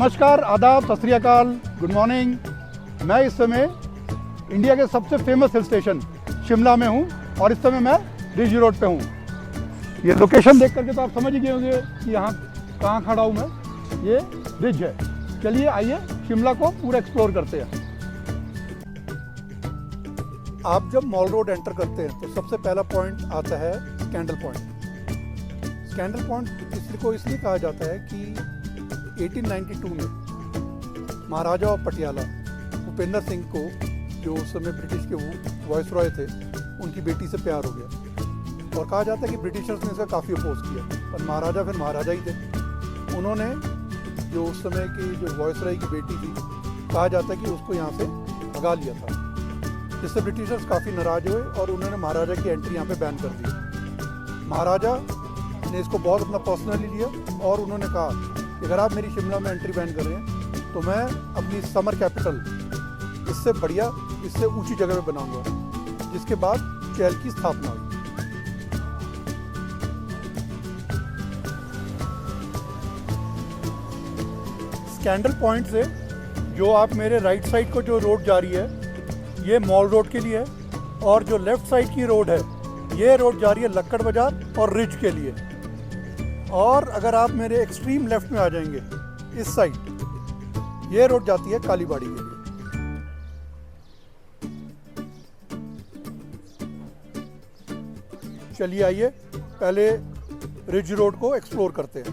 नमस्कार, आदाब, सत श्री अकाल, गुड मॉर्निंग। मैं इस समय इंडिया के सबसे फेमस हिल स्टेशन शिमला में हूँ और इस समय मैं रिज रोड पे हूँ। ये लोकेशन देख करके तो आप समझ ही गए होंगे कि यहाँ कहाँ खड़ा हूँ मैं। ये रिज है। चलिए आइए शिमला को पूरा एक्सप्लोर करते हैं। आप जब मॉल रोड एंटर करते हैं तो सबसे पहला पॉइंट आता है स्कैंडल पॉइंट। स्कैंडल पॉइंट इसलिए कहा जाता है कि 1892 में महाराजा ऑफ पटियाला भूपेंद्र सिंह को, जो उस समय ब्रिटिश के वाइसरॉय थे, उनकी बेटी से प्यार हो गया और कहा जाता है कि ब्रिटिशर्स ने इसका काफ़ी अपोज किया, पर महाराजा फिर महाराजा ही थे। उन्होंने जो उस समय की जो वाइसरॉय की बेटी थी, कहा जाता है कि उसको यहाँ से भगा लिया था, जिससे ब्रिटिशर्स काफ़ी नाराज हुए और उन्होंने महाराजा की एंट्री यहाँ पे बैन कर दी। महाराजा ने इसको बहुत अपना पर्सनली लिया और उन्होंने कहा कि अगर आप मेरी शिमला में एंट्री बैन कर रहे हैं तो मैं अपनी समर कैपिटल इससे बढ़िया, इससे ऊंची जगह पे बनाऊंगा, जिसके बाद चैल की स्थापना हुई। स्कैंडल पॉइंट से जो आप मेरे राइट साइड को जो रोड जा रही है, ये मॉल रोड के लिए है, और जो लेफ्ट साइड की रोड है, ये रोड जा रही है लक्कड़ बाजार और रिज के लिए। और अगर आप मेरे एक्सट्रीम लेफ्ट में आ जाएंगे इस साइड, ये रोड जाती है कालीबाड़ी के लिए। चलिए आइए पहले रिज रोड को एक्सप्लोर करते हैं।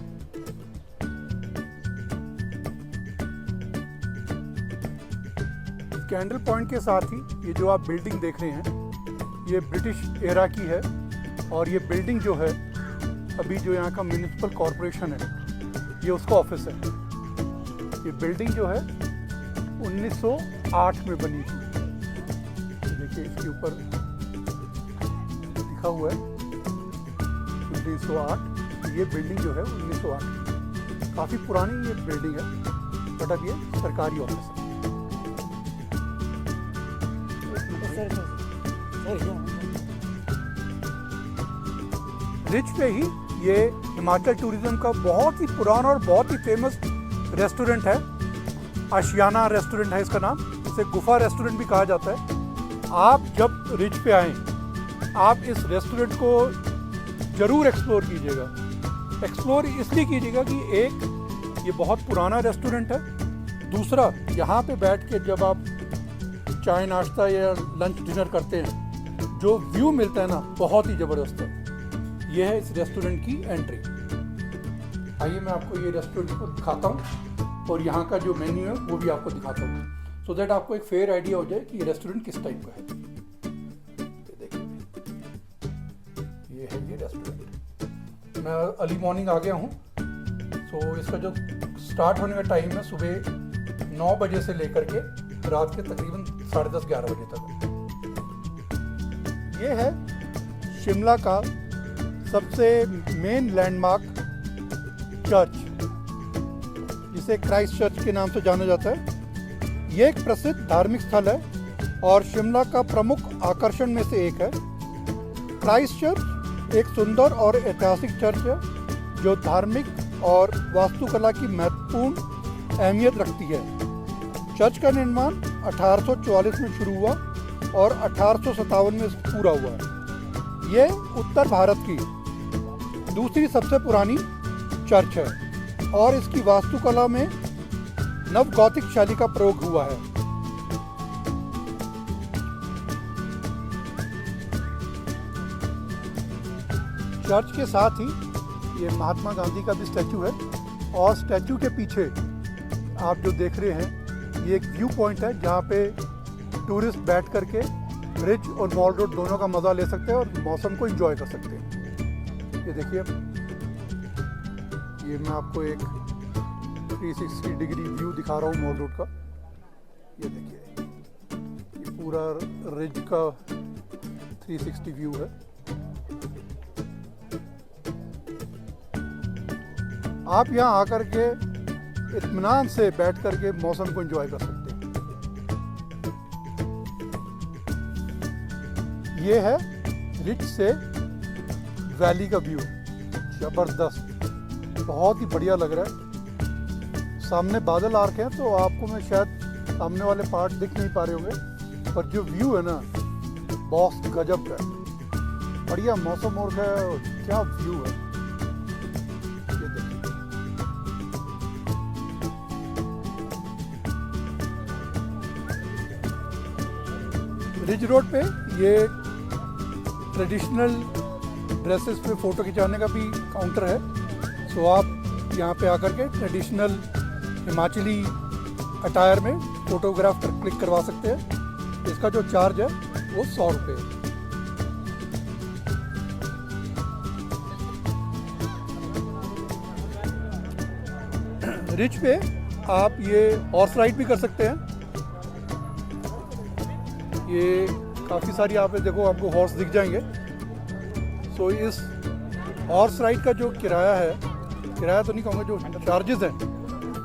स्कैंडल पॉइंट के साथ ही ये जो आप बिल्डिंग देख रहे हैं, ये ब्रिटिश एरा की है और ये बिल्डिंग जो है, अभी जो यहाँ का म्यूनिसिपल कॉरपोरेशन है, ये उसका ऑफिस है। ये बिल्डिंग जो है 1908 में बनी थी। देखिए इसके ऊपर लिखा हुआ है 1908। ये बिल्डिंग जो है 1908 काफ़ी पुरानी ये बिल्डिंग है, बट अब ये सरकारी ऑफिस है। रिज पे ही ये हिमाचल टूरिज्म का बहुत ही पुराना और बहुत ही फेमस रेस्टोरेंट है। आशियाना रेस्टोरेंट है इसका नाम। इसे गुफा रेस्टोरेंट भी कहा जाता है। आप जब रिज पे आएँ, आप इस रेस्टोरेंट को ज़रूर एक्सप्लोर कीजिएगा। एक्सप्लोर इसलिए कीजिएगा कि एक, ये बहुत पुराना रेस्टोरेंट है। दूसरा, यहाँ पे बैठ के जब आप चाय नाश्ता या लंच डिनर करते हैं, जो व्यू मिलता है ना, बहुत ही ज़बरदस्त है। ये है इस रेस्टोरेंट की एंट्री। आइए मैं आपको ये रेस्टोरेंट को दिखाता हूँ और यहाँ का जो मेन्यू है वो भी आपको दिखाता हूँ, सो दैट आपको एक फेयर आइडिया हो जाए कि ये रेस्टोरेंट किस टाइप का है। ये देखिए, ये है ये रेस्टोरेंट। मैं अर्ली मॉर्निंग आ गया हूँ, सो इसका जो स्टार्ट होने का टाइम है सुबह 9 बजे से लेकर के रात के तकरीबन 10:30-11 बजे तक। ये है शिमला का सबसे मेन लैंडमार्क चर्च, जिसे क्राइस्ट चर्च के नाम से जाना जाता है। ये एक प्रसिद्ध धार्मिक स्थल है और शिमला का प्रमुख आकर्षण में से एक है। क्राइस्ट चर्च एक सुंदर और ऐतिहासिक चर्च है जो धार्मिक और वास्तुकला की महत्वपूर्ण अहमियत रखती है। चर्च का निर्माण 1844 में शुरू हुआ और 1857 में पूरा हुआ। ये उत्तर भारत की दूसरी सबसे पुरानी चर्च है और इसकी वास्तुकला में नव गॉथिक शैली का प्रयोग हुआ है। चर्च के साथ ही ये महात्मा गांधी का भी स्टैचू है और स्टैचू के पीछे आप जो देख रहे हैं, ये एक व्यू पॉइंट है जहाँ पे टूरिस्ट बैठ करके रिज और मॉल रोड दोनों का मज़ा ले सकते हैं और मौसम को एंजॉय कर सकते हैं। ये देखिए, ये मैं आपको एक 360 डिग्री व्यू दिखा रहा हूँ मॉल रोड का। ये देखिए, ये पूरा रिज का 360 व्यू है। आप यहाँ आकर के इत्मीनान से बैठ करके मौसम को एंजॉय कर सकते हैं। ये है रिज से वैली का व्यू, जबरदस्त, बहुत ही बढ़िया लग रहा है। सामने बादल आर्क हैं तो आपको मैं शायद सामने वाले पार्ट दिख नहीं पा रहे होंगे, पर जो व्यू है ना बहुत गजब का है। बढ़िया मौसम और है, क्या व्यू है ये देखिए। रिज रोड पे ये ट्रेडिशनल ड्रेसेस पे फ़ोटो खिंचाने का भी काउंटर है। सो आप यहाँ पे आकर के ट्रेडिशनल हिमाचली अटायर में फ़ोटोग्राफ पर क्लिक करवा सकते हैं। इसका जो चार्ज है वो 100 रुपये है। रिच पे आप ये हॉर्स राइड भी कर सकते हैं। ये काफ़ी सारी यहाँ पे देखो आपको हॉर्स दिख जाएंगे। सो इस हॉर्स राइड का जो किराया है, किराया तो नहीं कहूँगा, जो चार्जेस हैं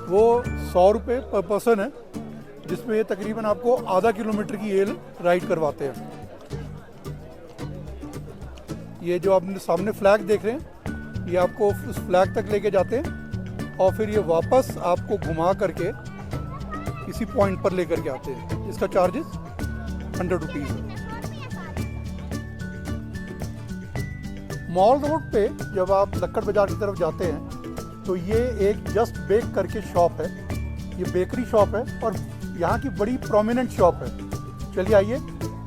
वो 100 रुपये पर पर्सन है, जिसमें ये तकरीबन आपको आधा किलोमीटर की ये राइड करवाते हैं। ये जो आप सामने फ्लैग देख रहे हैं, ये आपको उस फ्लैग तक लेके जाते हैं और फिर ये वापस आपको घुमा करके किसी पॉइंट पर लेकर के आते हैं। इसका चार्जेस 100 रुपीज़ है। मॉल रोड पे जब आप लक्कड़ बाजार की तरफ जाते हैं तो ये एक जस्ट बेक करके शॉप है। ये बेकरी शॉप है और यहाँ की बड़ी प्रोमिनेंट शॉप है। चलिए आइए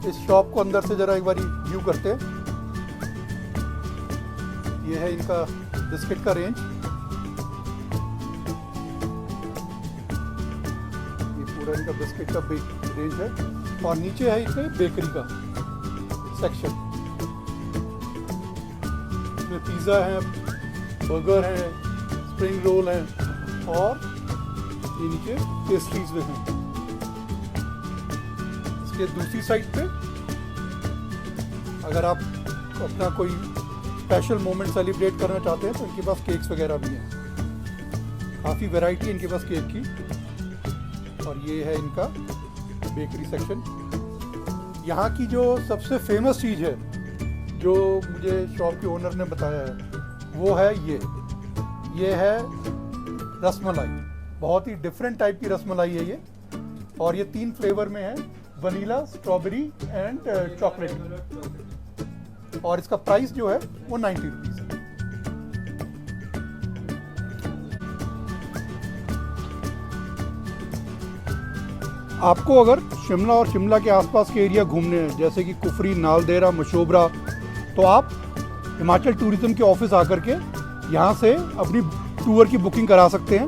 इस शॉप को अंदर से ज़रा एक बार व्यू करते हैं। ये है इनका बिस्किट का रेंज। ये पूरा इनका बिस्किट का रेंज है और नीचे है इसमें बेकरी का सेक्शन। इसमें पिज़्ज़ा है, बर्गर है, स्प्रिंग रोल है और ये नीचे पेस्ट्रीज में हैं। इसके दूसरी साइड पे अगर आप अपना कोई स्पेशल मोमेंट सेलिब्रेट करना चाहते हैं तो इनके पास केक्स वगैरह भी हैं। काफ़ी वैरायटी है इनके पास केक की। और ये है इनका बेकरी सेक्शन। यहाँ की जो सबसे फेमस चीज़ है जो मुझे शॉप के ओनर ने बताया है वो है ये है रसमलाई। बहुत ही डिफरेंट टाइप की रसमलाई है ये और ये 3 फ्लेवर में है, वनीला, स्ट्रॉबेरी एंड चॉकलेट। और इसका प्राइस जो है वो 90 रुपीज़ है। आपको अगर शिमला और शिमला के आसपास के एरिया घूमने हैं जैसे कि कुफरी, नालदेहरा, मशोबरा, तो आप हिमाचल टूरिज्म के ऑफिस आकर के यहाँ से अपनी टूर की बुकिंग करा सकते हैं।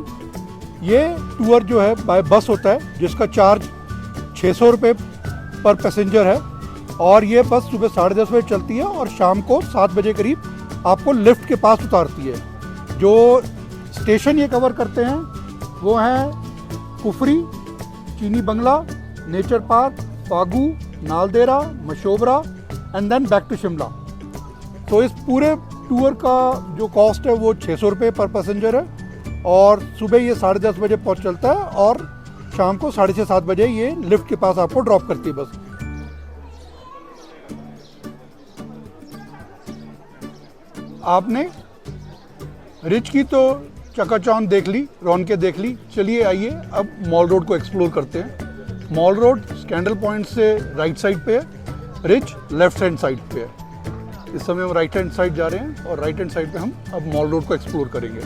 ये टूर जो है बाय बस होता है जिसका चार्ज 600 रुपये पर पैसेंजर है और ये बस सुबह 10:30 बजे चलती है और शाम को 7 बजे करीब आपको लिफ्ट के पास उतारती है। जो स्टेशन ये कवर करते हैं वो हैं Kufri, Chini Bungalow, nature park, Fagu, Naldehra, Mashobra and then back to Shimla. तो इस पूरे टूर का जो कॉस्ट है वो 600 रुपये पर पैसेंजर है और सुबह ये 10:30 बजे पहुँच चलता है और शाम को 6:30-7 बजे ये लिफ्ट के पास आपको ड्रॉप करती है बस। आपने रिच की तो चकाचौंध देख ली, रौनकें देख ली। चलिए आइए अब मॉल रोड को एक्सप्लोर करते हैं। मॉल रोड स्कैंडल पॉइंट से राइट साइड पे है, रिच लेफ्ट हैंड साइड पे है। इस समय हम राइट हैंड साइड जा रहे हैं और राइट हैंड साइड पे हम अब मॉल रोड को एक्सप्लोर करेंगे।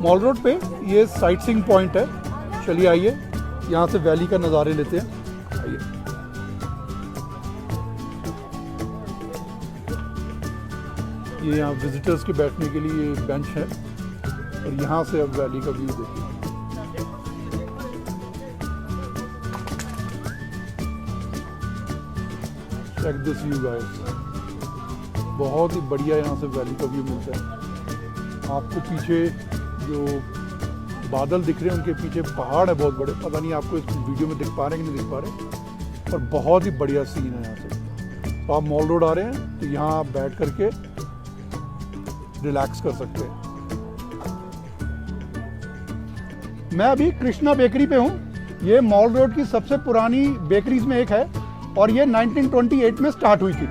मॉल रोड पे ये साइट सीइंग पॉइंट है। चलिए आइए यहाँ से वैली का नज़ारे लेते हैं। आइए ये यहाँ विजिटर्स के बैठने के लिए बेंच है और यहाँ से अब वैली का व्यू देखिए। चेक दिस व्यू गाइस, बहुत ही बढ़िया यहाँ से वैली का व्यू मिलता है। आपको पीछे जो बादल दिख रहे हैं उनके पीछे पहाड़ है बहुत बड़े, पता नहीं आपको इस वीडियो में दिख पा रहे हैं कि नहीं दिख पा रहे, पर बहुत ही बढ़िया सीन है यहाँ से। तो आप मॉल रोड आ रहे हैं तो यहाँ आप बैठ करके रिलैक्स कर सकते हैं। मैं अभी कृष्णा बेकरी पे हूँ। ये मॉल रोड की सबसे पुरानी बेकरीज में एक है और ये 1928 में स्टार्ट हुई थी।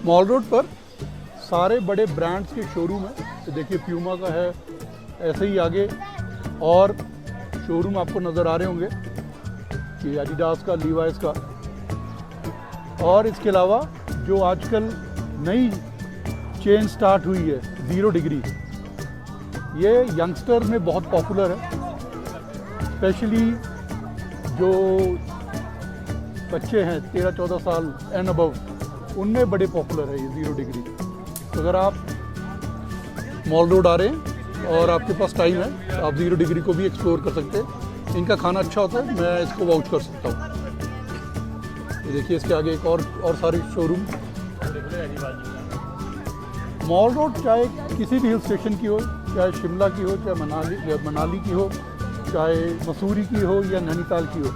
मॉल रोड पर सारे बड़े ब्रांड्स के शोरूम है। तो देखिए प्यूमा का है, ऐसे ही आगे और शोरूम आपको नज़र आ रहे होंगे कि एडिडास का, लीवाइस का। और इसके अलावा जो आजकल नई चेन स्टार्ट हुई है 0 डिग्री, ये यंगस्टर में बहुत पॉपुलर है। स्पेशली जो बच्चे हैं 13-14 साल एंड अबव, उनमें बड़े पॉपुलर है ये 0 डिग्री। तो अगर आप मॉल रोड आ रहे हैं और आपके पास टाइम है तो आप 0 डिग्री को भी एक्सप्लोर कर सकते हैं। इनका खाना अच्छा होता है, मैं इसको वाउच कर सकता हूँ। ये देखिए इसके आगे एक और सारे शोरूम। मॉल रोड चाहे किसी भी हिल स्टेशन की हो, चाहे शिमला की हो, चाहे मनाली की हो, चाहे मसूरी की हो या नैनीताल की हो,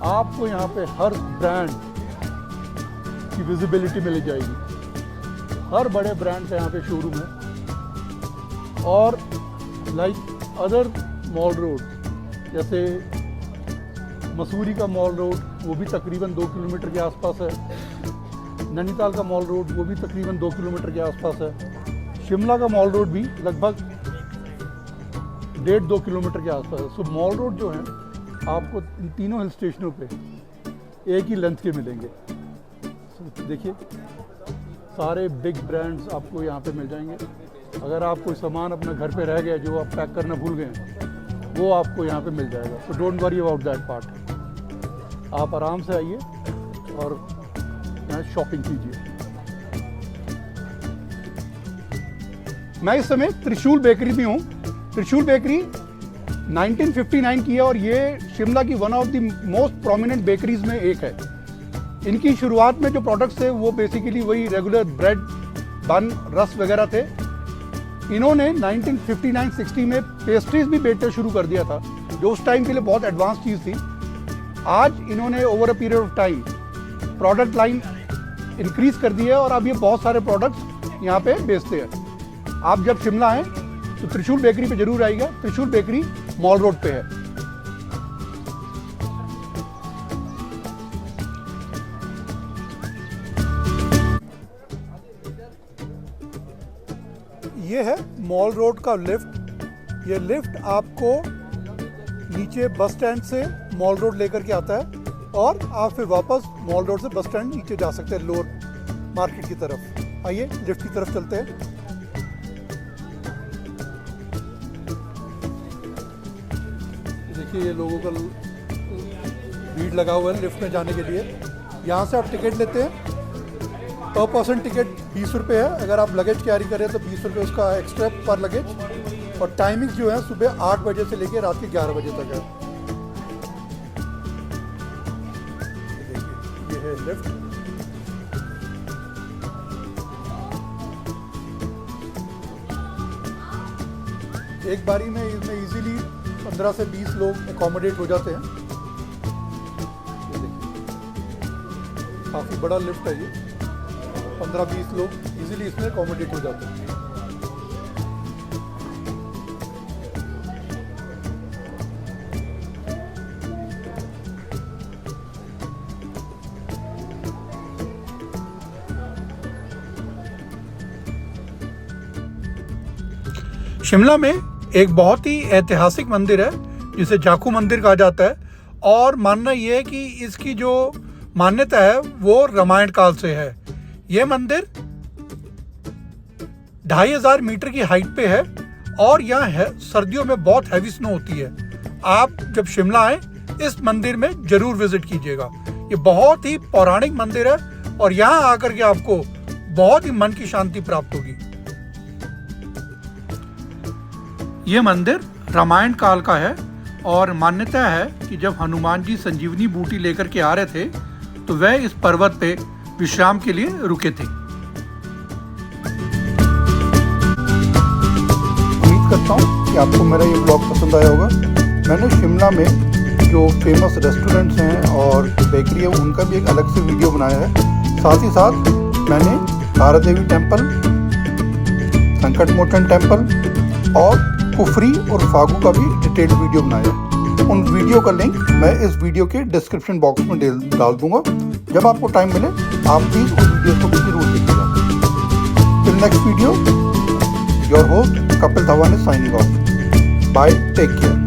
आपको यहाँ पे हर ब्रांड की विजिबिलिटी मिल जाएगी। हर बड़े ब्रांड का यहाँ पे शोरूम है। और लाइक अदर मॉल रोड, जैसे मसूरी का मॉल रोड, वो भी तकरीबन 2 किलोमीटर के आसपास है। नैनीताल का मॉल रोड, वो भी तकरीबन 2 किलोमीटर के आसपास है। शिमला का मॉल रोड भी लगभग 1.5-2 किलोमीटर के आसपास है। सो मॉल रोड जो है आपको इन तीनों हिल स्टेशनों पे एक ही लेंथ के मिलेंगे। देखिए सारे बिग ब्रांड्स आपको यहाँ पे मिल जाएंगे। अगर आप कोई सामान अपने घर पे रह गया जो आप पैक करना भूल गए, वो आपको यहाँ पे मिल जाएगा। So don't worry about that part. आप आराम से आइए और यहाँ शॉपिंग कीजिए। मैं इस समय त्रिशूल बेकरी में हूँ। त्रिशूल बेकरी 1959 की है और ये शिमला की one of the most prominent bakeries में एक है। इनकी शुरुआत में जो प्रोडक्ट्स थे वो बेसिकली वही रेगुलर ब्रेड, बन, रस वगैरह थे। इन्होंने 1959-60 में पेस्ट्रीज भी बेचना शुरू कर दिया था, जो उस टाइम के लिए बहुत एडवांस चीज़ थी। आज इन्होंने over a period of time product line increase कर दी है और अब ये बहुत सारे प्रोडक्ट्स यहाँ पे बेचते हैं। आप जब शिमला आएँ तो त्रिशूल बेकरी पे जरूर आइएगा। त्रिशूल बेकरी मॉल रोड पे है। ये है मॉल रोड का लिफ्ट। ये लिफ्ट आपको नीचे बस स्टैंड से मॉल रोड लेकर के आता है और आप फिर वापस मॉल रोड से बस स्टैंड नीचे जा सकते हैं लोअर मार्केट की तरफ। आइए लिफ्ट की तरफ चलते हैं। देखिए ये लोगों का भीड़ लगा हुआ है लिफ्ट में जाने के लिए। यहाँ से आप टिकट लेते हैं। पर पर्सन टिकट 20 रुपये है। अगर आप लगेज कैरी करें तो 20 रुपये उसका एक्स्ट्रा पर लगेज। और टाइमिंग जो है सुबह 8 बजे से लेकर रात के 11 बजे तक है। ये है लिफ्ट। एक बारी में इसमें इजीली 15 से 20 लोग एकोमोडेट हो जाते हैं। ये देखिए काफ़ी बड़ा लिफ्ट है ये। 15-20 लोग इजीली इसमें एकोमोडेट हो जाते हैं। शिमला में एक बहुत ही ऐतिहासिक मंदिर है जिसे जाखू मंदिर कहा जाता है। और मानना यह है कि इसकी जो मान्यता है वो रामायण काल से है। यह मंदिर 2500 मीटर की हाइट पे है और यहाँ सर्दियों में बहुत हैवी स्नो होती है। आप जब शिमला आए इस मंदिर में जरूर विजिट कीजिएगा। ये बहुत ही पौराणिक मंदिर है और यहाँ आकर के आपको बहुत ही मन की शांति प्राप्त होगी। ये मंदिर रामायण काल का है और मान्यता है कि जब हनुमान जी संजीवनी बूटी लेकर के आ रहे थे तो वह इस पर्वत पे विश्राम के लिए रुके थे। उम्मीद करता हूँ कि आपको मेरा ये ब्लॉग पसंद आया होगा। मैंने शिमला में जो फेमस रेस्टोरेंट्स हैं और बेकरी है उनका भी एक अलग से वीडियो बनाया है। साथ ही साथ मैंने तारा देवी टेम्पल, संकट मोचन टेम्पल और कुफरी और फागू का भी डिटेल्ड वीडियो बनाया। उन वीडियो का लिंक मैं इस वीडियो के डिस्क्रिप्शन बॉक्स में डाल दूंगा। जब आपको टाइम मिले आप प्लीज़ उस वीडियो को भी जरूर देखिएगा। Till next video, your host Kapil Dhawan is signing off. Bye, take care.